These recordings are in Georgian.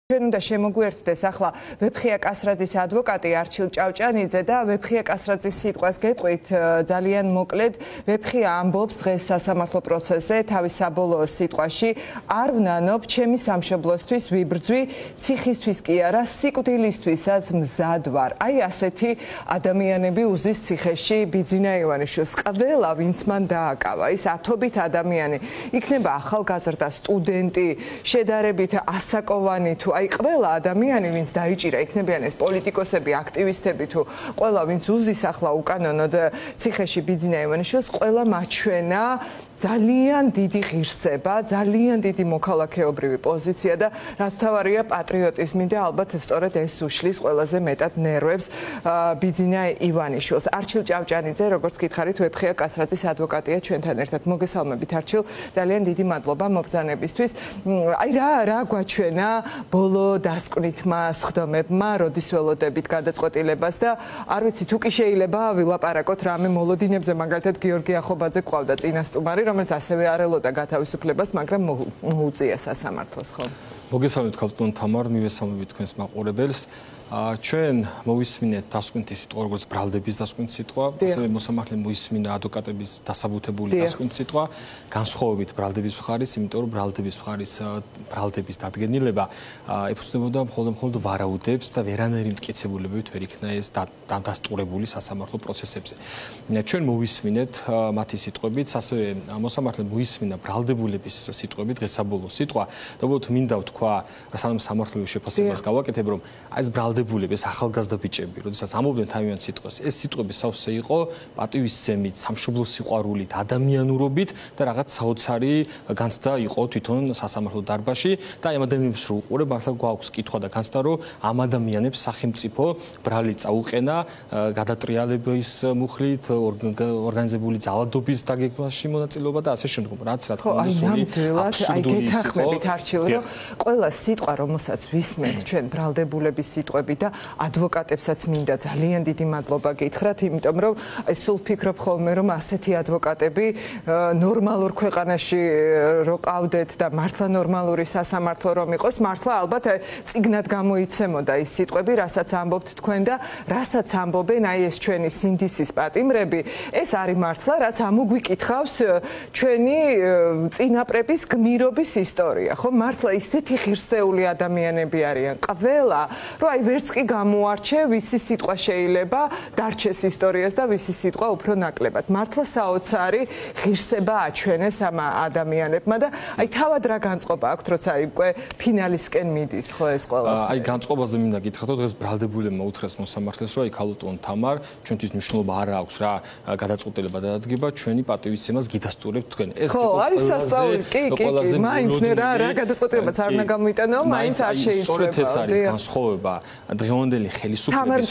ჩვენ უნდა შემოგვიერთდეს ახლა ვეფხია კასრაძის ადვოკატი არჩილ ჭავჭანიძე და ვეფხია კასრაძის სიტყვას გეტყვით ძალიან მოკლედ ვეფხია ამბობს დღეს სასამართლო პროცესზე თავის საბოლოო სიტყვაში არ ვნანობ ჩემი სამშობლოსთვის ვიბრძვი ციხისთვის კი არა სიკვდილისთვისაც მზად ვარ აი ასეთი ადამიანები უზის ციხეში ბიძინა ივანიშვილს ყველა ვინც მან დააკავა ის ათობით ადამიანი იქნება ახალგაზრდა სტუდენტი შედარებით ასაკოვანი თუ აი ყველა ადამიანი ვინც დაიჭირა იქნებიან ეს პოლიტიკოსები აქტივისტები თუ ყველა ვინც უზის ახლა უკანონოდ ციხეში ბიძინა ივანიშვილს ყველა მაჩვენა ძალიან დიდი ღირსება ძალიან დიდი მოქალაქეობრივი პოზიცია და რაც თავარია პატრიოტიზმი და ალბათ სწორედ ეს უშლის ყველაზე მეტად ნერვებს ბიძინა ივანიშვილს არჩილ ჭავჭანიძე როგორც გითხარით ვეფხია კასრაძის ადვოკატია ჩვენთან ერთად მოგესალმებით არჩილ ძალიან დიდი მადლობა მობრძანებისთვის აი რა გვაჩვენა ბოლო დასკვნითმა სხდომებმა როდის ველოდებით გადაწყვეტილებას და არ ვიცი თუ კი შეიძლება ვილაპარაკოთ რამე მოლოდინებზე მაგალითად გიორგი ახობაძე ყავდა წინასტუმარი რომელიც ასევე არ ელოდა გათავისუფლებას მაგრამ მოუწია სასამართლოს ხო მოგესალმებით ქალბატონ თამარ მივესალმებით თქვენს მაყურებელს ჩვენ მოვისმინეთ დასკვნითი სიტყვა როგორც ბრალდების დასკვნითი სიტყვა ასევე მოსამართლემ მოისმინა ადვოკატების დასაბუთებული დასკვნითი სიტყვა განსხვავებით ბრალდების მხარის იმიტომ რომ ბრალდების მხარის ბრალდების დადგენილება ეფუძნებოდა მხოლოდ ვარაუდებს და ვერანაირი მტკიცებულებებით ვერ იქნა ეს დადასტურებული სასამართლო პროცესებზე ჩვენ მოვისმინეთ მათი სიტყვებით ასევე მოსამართლემ მოისმინა ბრალდებულების სიტყვები დღესაბოლოო სიტყვა და უბრალოდ მინდა ვთქვა სანამ სამართლებრივ შეფასებას გავაკეთებ რომ ეს ბრალდებულების ახალგაზრდა ბიჭები, როდესაც ამობდნენ თავიანთ სიტყვას, ეს სიტყვები სავსე იყო პატივისცემით, სამშობლოს სიყვარულით, ადამიანურობით და რაღაც საოცარი განცდა იყო თვითონ სასამართლო დარბაზში და ამ ადამიანებს რო უყურებ, მართლა გვაქვს კითხვა და განცდა რომ ამ ადამიანებს სახელმწიფო ბრალი წაუყენა გადატრიალების მუხლით, ორგანიზებული ძალადობის დაგეგმვაში მონაწილეობა და ასე შემდგომ, რაც რა თქმა უნდა აი გეთანხმებით არჩილ რომ ყველა სიტყვა რომელსაც ვისმენთ ჩვენ ბრალდებულების სიტყვები და ადვოკატებსაც მინდა ძალიან დიდი მადლობა გითხრათ, იმიტომ რომ სულ ფიქრობ ხოლმე რომ ასეთი ადვოკატები ნორმალურ ქვეყანაში რო ყავდეთ და მართლა ნორმალური სასამართლო რომ იყოს, მართლა ალბათ წიგნად გამოიცემოდა ის სიტყვები, რასაც ამბობთ თქვენ და რასაც ამბობენ აი ეს ჩვენი სინდისის პატიმრები, ეს არის მართლა, რაც ამოგვიკითხავს ჩვენი წინაპრების გმირობის ისტორია, ხო? მართლა ისეთი ღირსეული ადამიანები არიან ყველა რომ აი ვერც კი გამოარჩე ვისი სიტყვა შეიძლება დარჩეს ისტორიას და ვისი სიტყვა უფრო ნაკლებად. მართლა საოცარი ღირსება აჩვენეს ამ ადამიანებმა და აი თავად რა განწყობა აქვთ როცა აი უკვე ფინალისკენ მიდის ხო ეს ყველაფერი. აი განწყობაზე მინდა გითხრათ დღეს ბრალდებულებმა უთხრეს მოსამართლეს რომ აი ქალბატონ თამარ ჩვენთვის მნიშვნელობა არ აქვს რა გადაწყვეტილება დადგება ჩვენი პატივისცემას გიდასტურებთ თქვენ. ეს იყო ყველაზე კი მაინც რა გადაწყვეტილებაც არ უნდა გამოიტანო მაინც არ შეიძლება. სწორედ ეს არის განსხვავება დღევანდელი ხელისუფლების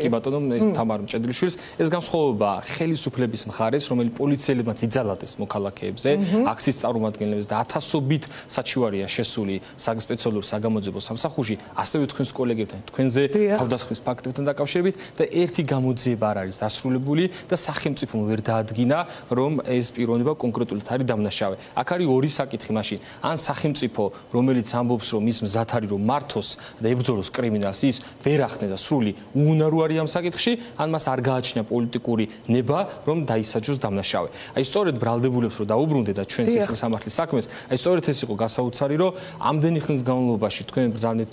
კი ბატონო ეს თამარ მჭედლიშვილის ეს განსხვავება ხელისუფლების მხარეს რომელიც პოლიციელებმაც იძალადეს მოქალაქეებზე აქციის წარმომადგენლებს და ათასობით საჩივარია შესული სპეციალურ საგამოძიებო სამსახურში ასევე თქვენს კოლეგებთან თქვენზე თავდასხმის ფაქტებთან დაკავშირებით და ერთი გამოძიება არ არის დასრულებული და სახელმწიფომ ვერ დაადგინა რომ ეს პიროვნება კონკრეტულად არის დამნაშავე აქ არის ორი საკითხი მაშინ ან სახელმწიფო რომელიც ამბობს რომ ის მზად არის რომ მართოს და ებრძოლოს კრიმინალს ის ვერ ახდენს და სრული უუნარო არის ამ საკითხში ან მას არ გააჩნია პოლიტიკური ნება რომ დაისაჯოს დამნაშავე. აი სწორედ ბრალდებულებს რო დაუბრუნდეთ და ჩვენ სისხლის სამართლის საქმეს აი სწორედ ეს იყო გასაოცარი რომ ამდენი ხნის განმავლობაში თქვენ ბრძანეთ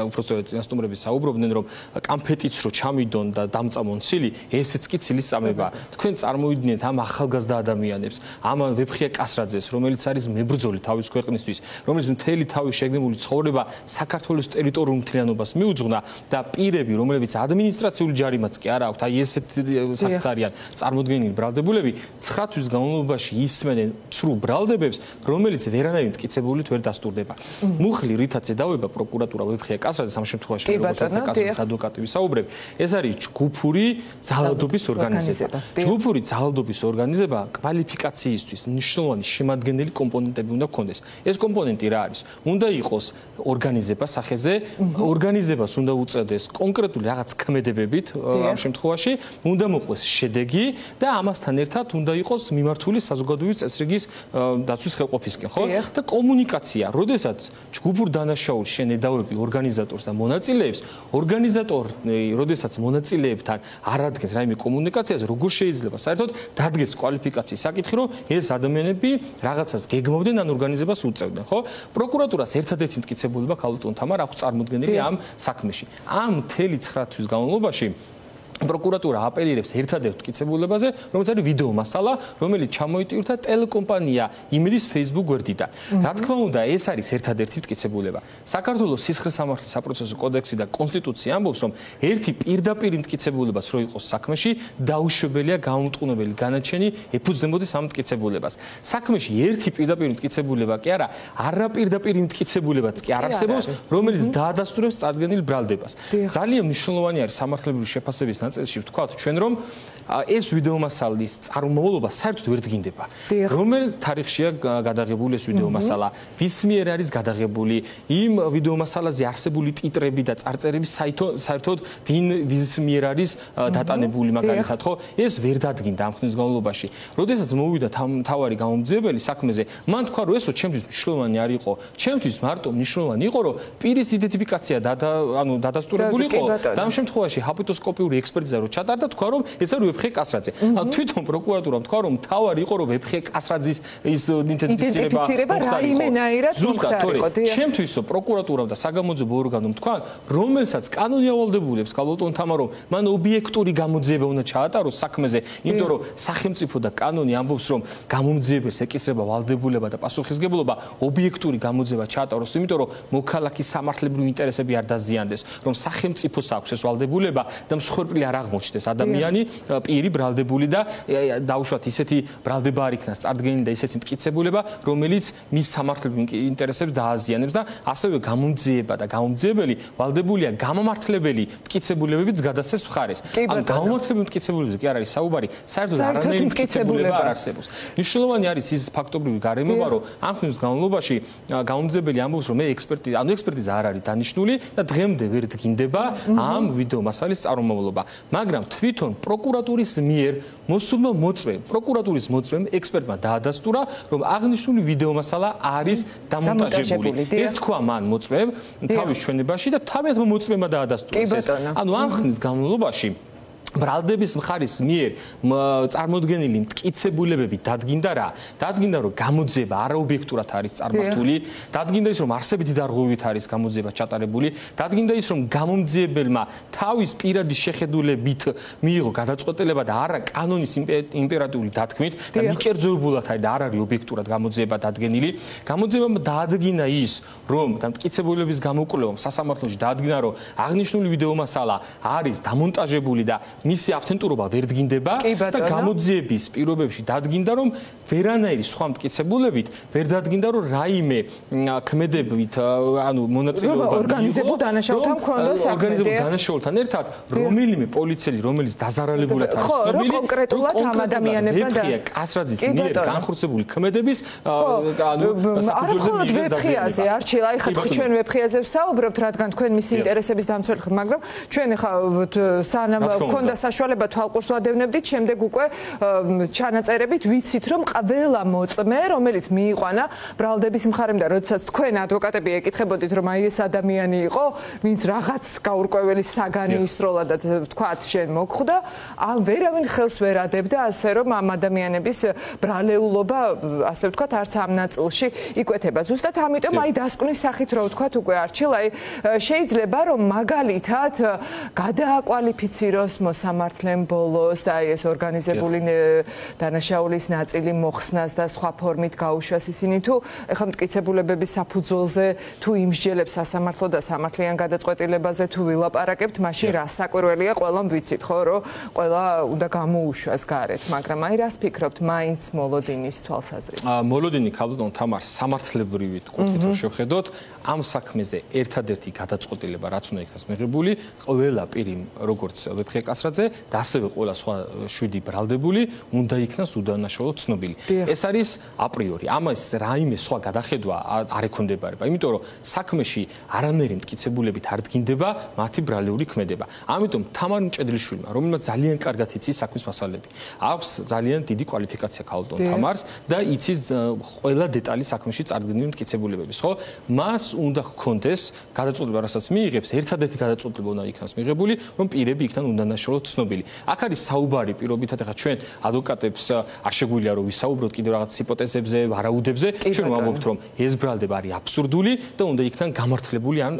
უпростоრე წინასტუმრები საუბრობდნენ რომ კამფეტიც რო ჩამიდონ და დამწამონ ცილი ესეც კი ცილის წამება. თქვენ წარმოიდგინეთ ამ ახალგაზრდა ადამიანებს ამ ვეფხია კასრაძეს რომელიც არის მებრძოლი თავის ქვეყნისთვის რომელიც მთელი თავის შეგნებული ცხოვრება საქართველოს ტერიტორიულ მთლიანობას მიუძღვნა და პირები რომლებიც ადმინისტრაციული ჯარიმაც კი არ აქვთ აი ესეთ საკითხი არიან წარმოდგენილი ბრალდებულები 9 თვის განმავლობაში ისმენენ ცრუ ბრალდებებს რომელიც ვერანაირი მტკიცებულით ვერ დასტურდება. მუხლი რითაც ედავება პროკურატურა ვეფხია კასრაძე ამ შემთხვევაში როგორც კასრაძის ადვოკატი ვისაუბრებ ეს არის ჯგუფური ძალადობის ორგანიზება. ჯგუფური ძალადობის ორგანიზება კვალიფიკაციისთვის მნიშვნელოვანი შემადგენელი კომპონენტები უნდა გქონდეს. ეს კომპონენტი რა არის? უნდა იყოს ორგანიზება სახეზე, ორგანიზებას უნდა უწევდეს კონკრეტული რაღაც ქმედებებით ამ შემთხვევაში, უნდა მოყვეს შედეგი და ამასთან ერთად უნდა იყოს მიმართული საზოგადოების წესრიგის დაცვის ხელყოფისკენ, ხო? და კომუნიკაცია, როდესაც ჯგუფურ დანაშაულს შენედავები ორგანიზატორს და მონაწილეებს, ორგანიზატორი, როდესაც მონაწილეებთან არ ადგენს რაიმე კომუნიკაციაზე, როგორ შეიძლება საერთოდ დადგეს კვალიფიკაციის საკითხი, რომ ეს ადამიანები რაღაცას გეგმობდნენ ან ორგანიზებას უწევდნენ, ხო? პროკურატურას ერთადერთი მტკიცებულება ქალბატონ თამარ აქვს წარმოქმნილი ამ საქმეში. ამ მთელი 9 თვის განმავლობაში პროკურატურა აპელირებს ერთადერთ მტკიცებულებაზე, რომელიც არის ვიდეო მასალა, რომელიც ჩამოიტვირთა ტელეკომპანია იმედის Facebook გვერდიდან. რა თქმა უნდა, ეს არის ერთადერთი მტკიცებულება. საქართველოს სისხლის სამართლის საპროცესო კოდექსი და კონსტიტუცია ამბობს, რომ ერთი პირდაპირ მტკიცებულებაც რო იყოს საქმეში, დაუშვებელია გამომტყუნებელი განაჩენი ეფუძნებოდეს ამ მტკიცებულებას. საქმეში ერთი პირდაპირ მტკიცებულება კი არა, არაპირდაპირ მტკიცებულებაც კი არ არსებობს, რომელიც დაადასტურებს წარდგენილ ბრალდებას. ძალიან მნიშვნელოვანი არის სამართლებრივი შეფასების ნაწილში ვთქვათ ჩვენ რომ ეს ვიდეო მასალის წარმომავლობა საერთოდ ვერ დგინდება. რომელ თარიღშია გადაღებული ეს ვიდეო მასალა? ვის მიერ არის გადაღებული? იმ ვიდეო მასალაზე არსებული ტიტრები და წარწერები საერთოდ ვის მიერ არის დატანებული მაგალითად, ხო? ეს ვერ დადგინდა ამ ხნის განმავლობაში. როდესაც მოვიდა მთავარი გამომძიებელი საქმეზე, მან თქვა რომ ესო ჩემთვის მნიშვნელოვანი არ იყო. ჩემთვის მარტო მნიშვნელოვანი იყო რომ პირის იდენტიფიკაცია დადასტურებული იყო და ამ შემთხვევაში ჰაპიტოსკოპიური ექსპერტიზა რო ჩატარდა, თქვა რომ ეს არის ვეფხე კასრაძე. თვითონ პროკურატურამ თქვა რომ თავარი იყო რომ ვეფხე კასრაძის ის იდენტიფიცირება რაიმენაირად მოხდარიყო. ჩემთვისო პროკურატურამ და საგამოძიებო ორგანომ თქვა, რომელსაც კანონი ავალდებულებს ქალბატონ თამარო, მან ობიექტური გამოძიება უნდა ჩაატაროს საქმეზე, იმიტომ რომ სახელმწიფო და კანონი ამბობს რომ გამომძიებელს ეკისრება ვალდებულება და პასუხისგებლობა ობიექტური გამოძიება ჩაატაროს, იმიტომ რომ მოქალაქის სამართლებრივი ინტერესები არ დაზიანდეს, რომ სახელმწიფოს აქვს ეს ვალდებულება და მსხვერპლი არ აღმოჩნდეს ადამიანი პირი ბრალდებული და დაუშვათ ისეთი ბრალდება არ იქნას წარდგენილი და ისეთი მტკიცებულება, რომელიც მის სამართლებრივ ინტერესებს დააზიანებს და ასევე გამომძიება და გამომძიებელი ვალდებულია გამომართლებელი მტკიცებულებებით გადასცეს მხარეს. ამ გამომართლებელი მტკიცებულებებზე კი არ არის საუბარი, საერთოდ არანაირი მტკიცებულება არ არსებობს. მნიშვნელოვანი არის ის ფაქტობრივი გარემოება, რომ ამ ხნის განმავლობაში გამომძიებელი ამბობს, რომ ექსპერტიზა არ არის დანიშნული და დღემდე ვერ დგინდება ამ ვიდეო მასალის წარმომავლობა. მაგრამ თვითონ პროკურატურის მიერ მოსულმა მოწვევ, პროკურატურის მოწვევამ ექსპერტმა დაადასტურა, რომ აღნიშნული ვიდეო მასალა არის დამონტაჟებული. ეს თქვა მან მოწვევ თავის ჩვენებაში და თავიანთმა მოწვევმა დაადასტურა ეს. ანუ ამ ხნის განმავლობაში ბრალდების მხარის მიერ წარმოდგენილი მტკიცებულებები დადგინდა რა? დადგინდა რომ გამოძიება არაობიექტურად არის წარმართული, დადგინდა ის რომ არსებითი დარღვევით არის გამოძიება ჩატარებული, დადგინდა ის რომ გამომძიებელმა თავის პირადი შეხედულებით მიიღო გადაწყვეტილება და არა კანონის იმპერატიული დათქმით და მიკერძოებულად არის და არ არის ობიექტურად გამოძიება დადგენილი. გამოძიებამ დაადგინა ის რომ მტკიცებულების გამოკვლევამ სასამართლოში დაადგინა რომ აღნიშნული ვიდეო მასალა არის დამონტაჟებული და მისი ავთენტურობა ვერ დგინდება და გამოძიების პირობებში დადგინდა რომ ვერანაირი სხვა მტკიცებულებით ვერ დადგინდა რომ რაიმე ქმედებით ანუ მონაწილეობა ორგანიზებულ დანაშაულთან მქონდა საქმე ორგანიზებულ დანაშაულთან ერთად რომელიმე პოლიციელი რომელიც დაზარალებულად არის ცნობილი კონკრეტულად ამ ადამიანებმა და კასრაძის მიერ განხორციელებული ქმედების ანუ საფუძველზე ვეფხიაზე არჩილა ეხლა ჩვენ ვეფხიაზე ვსაუბრობთ რადგან თქვენ მისი ინტერესების დამცველი ხართ მაგრამ ჩვენ ეხლა სანამ და საშუალება თვალყურს ვადევნებდით, შემდეგ უკვე ჩანაწერებით ვიცით, რომ ყველა მოწმე, რომელიც მიიყვანა ბრალდების მხარემ და როდესაც თქვენ ადვოკატები ეკითხებოდით, რომ აი ეს ადამიანი იყო, ვინც რაღაც გაურკვეველი საგანი ისროლა და თქვათ შენ მოგხვდა, ამ ვერავინ ხელს ვერ ადებდა, ასე რომ ამ ადამიანების ბრალეულობა, ასე ვთქვათ, არც ამ ნაწილში იკვეთება. ზუსტად ამიტომ აი დასკვნის სახით რო ვთქვათ, უკვე არჩილ, აი შეიძლება რომ მაგალითად გადააკვალიფიციროს მოსამართლემ ბოლოს და ეს ორგანიზებული დანაშაულის ნაწილი მოხსნას და სხვა ფორმით გაუშვას ისინი თუ ეხლა მტკიცებულებების საფუძველზე თუ იმსჯელებს სასამართლო და სამართლიან გადაწყვეტილებაზე თუ ვილაპარაკებთ, მაშინ რა საკვირველია ყველამ ვიცით ხო რომ ყველა უნდა გამოუშვას გარეთ, მაგრამ აი რას ფიქრობთ მაინც მოლოდინის თვალსაზრისით? მოლოდინი ქალბატონ თამარ სამართლებრივი კუთხით რო შევხედოთ, ამ საქმეზე ერთადერთი გადაწყვეტილება რაც უნდა იქნას მიღებული, ყველა პირი როგორც ვეფხე კასრაძე კასრაძე და ასევე ყველა სხვა 7 ბრალდებული უნდა იქნას უდანაშაულოდ ცნობილი. ეს არის აპრიორი. ამას რაიმე სხვა გადახედვა არ ექონდებარება, იმიტომ რომ საქმეში არანაირი მტკიცებულებით არ დგინდება მათი ბრალეული ქმედება. ამიტომ თამარ მჭედლიშვილმა, რომელმაც ძალიან კარგად იცის საქმის მასალები, აქვს ძალიან დიდი კვალიფიკაცია ქალბატონ თამარს და იცის ყველა დეტალი საქმეში წარდგენილი მტკიცებულებების, ხო? მას უნდა ჰქონდეს გადაწყვეტილება, რასაც მიიღებს, ერთადერთი გადაწყვეტილება უნდა იქნას მიღებული, რომ პირები იქნან უდანაშაულოდ ცნობილი. აქ არის საუბარი პირობითად, ახლა ჩვენ ადვოკატებს არ შეგვიძლია რომ ვისაუბროთ კიდევ რაღაც ჰიპოთეზებზე, ვარაუდებზე, ჩვენ ვამბობთ რომ ეს ბრალდება არის აბსურდული და უნდა იქნან გამართლებული ან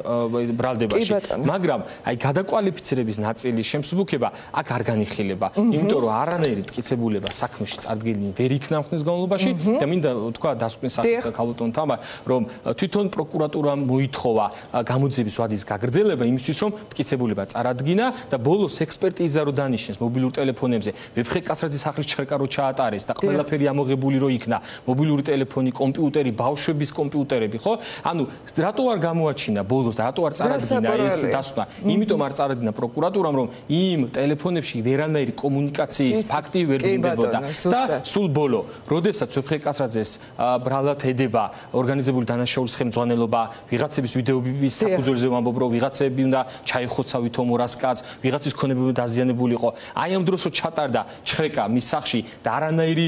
ბრალდებაში. მაგრამ აი გადაკვალიფიცირების ნაწილის შემსუბუქება აქ არ განიხილება, იმიტომ რომ არანაირი მტკიცებულება საქმეში წარდგენილი ვერ იქნა ხნის განმავლობაში და მინდა თქვა დასკვნის საკითხი ქალბატონ თამარ, რომ თვითონ პროკურატურამ მოითხოვა გამოძიების ვადის გაგრძელება იმისთვის, რომ მტკიცებულება წარადგინა და ბოლოს ექსპერტიზა რო დანიშნეს მობილურ ტელეფონებზე, ვეფხე კასრაძის სახლის ჩერკა რო ჩაატარეს და ყველაფერი ამოღებული რო იქნა, მობილური ტელეფონი, კომპიუტერი, ბავშვების კომპიუტერები, ხო? ანუ რატო არ გამოაჩინა ბოლოს და რატო არ წარადგინა ეს დასკვნა? იმიტომ არ წარადგინა პროკურატურამ, რომ იმ ტელეფონებში ვერანაირი კომუნიკაციის ფაქტი ვერ დგინდებოდა და სულ ბოლო, როდესაც ვეფხე კასრაძეს ბრალად ედება ორგანიზებული დანაშაულის ხელმძღვანელობა, ვიღაცების ვიდეოების საფუძველზე ვამბობ, რომ ვიღაცები უნდა ჩაიხოცავითო 200 კაცს, ვიღაცის ქონებები დაზიანებული იყო. აი ამ დროს რო ჩატარდა ჩხრეკა მის სახში და არანაირი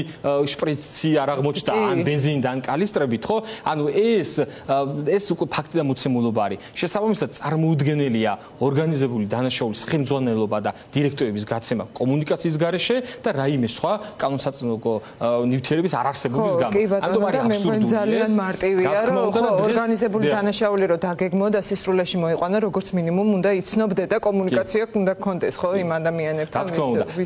შპრიცი არ აღმოჩნდა ან ბენზინი და ან კალისტრებით, ხო? ანუ ეს უკვე ფაქტი და მოცემულობა არის. შესაბამისად წარმოუდგენელია ორგანიზებული დანაშაულის ხელმძღვანელობა და დირექტორების გაცემა კომუნიკაციის გარეშე და რაიმე სხვა კანონსაწინააღმდეგო ნივთიერების არარსებობის გამო. ამიტომ არის აბსურდული. ძალიან მარტივია, რომ ორგანიზებული დანაშაული რო დაგეგმო და სისრულეში მოიყვანა, როგორც მინიმუმ უნდა იცნობდე და კომუნიკაცია უნდა გქონდეს, ხო, იმ ადამიანებთან.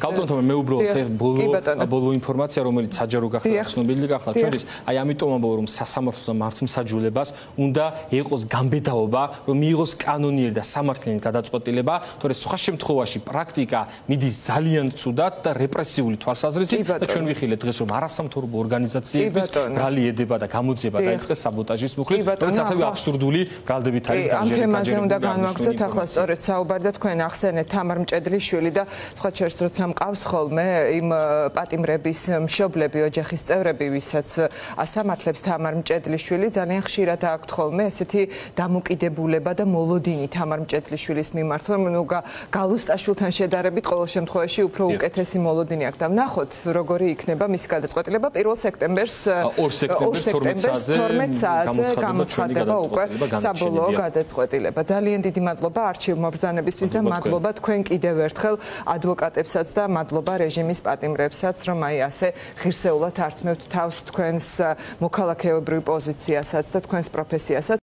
ქალბატონო, მე უბრალოდ ბოლო ინფორმაცია, რომელიც საჯარო გახდა ცნობილი გახდა ჩვენთვის, აი ამიტომ ამბობ, რომ სასამართლოს და მართლმსაჯულებას უნდა იყოს გამბედაობა, რომ მიიღოს კანონიერი და სამართლიანი გადაწყვეტილება, თორე სხვა შემთხვევაში პრაქტიკა მიდის ძალიან ცუდად და რეპრესიული თვალსაზრისით და ჩვენ ვიხილეთ დღეს, რომ არასამთავრობო ორგანიზაციების ბრალი ედება და გამოძიება დაიწყეს საბოტაჟის მუხლით, რომელიც ასევე აბსურდული ბრალდებით არის ამ თემაზე უნდა განვაგრძოთ ახლა სწორედ საუბარი და თქვენ ახსენეთ თამარ მჭედლიშვილი და სხვა შორის როცა მყავს ხოლმე იმ პატიმრების მშობლები, ოჯახის წევრები, ვისაც ასამართლებს თამარ მჭედლიშვილი, ძალიან ხშირად აქვთ ხოლმე ესეთი დამოკიდებულება და მოლოდინი თამარ მჭედლიშვილის მიმართ, რომ ნუ გალუსტაშვილთან შედარებით ყოველ შემთხვევაში უფრო უკეთესი მოლოდინი აქვს და ვნახოთ როგორი იქნება მისი გადაწყვეტილება 1 სექტემბერს 2 სექტემბერს 12 საათზე გამოცხადდება უკვე საბოლოო გადაწყვეტილება. ძალიან დიდი მადლობა არჩილ მობრძანებისთვის და მადლობა თქვენ კიდევ ერთხელ ადვოკატებსაც და მადლობა რეჟიმის პატიმრებსაც, რომ აი ასე ღირსეულად ართმევთ თავს თქვენს მოქალაქეობრივ პოზიციასაც და თქვენს პროფესიასაც.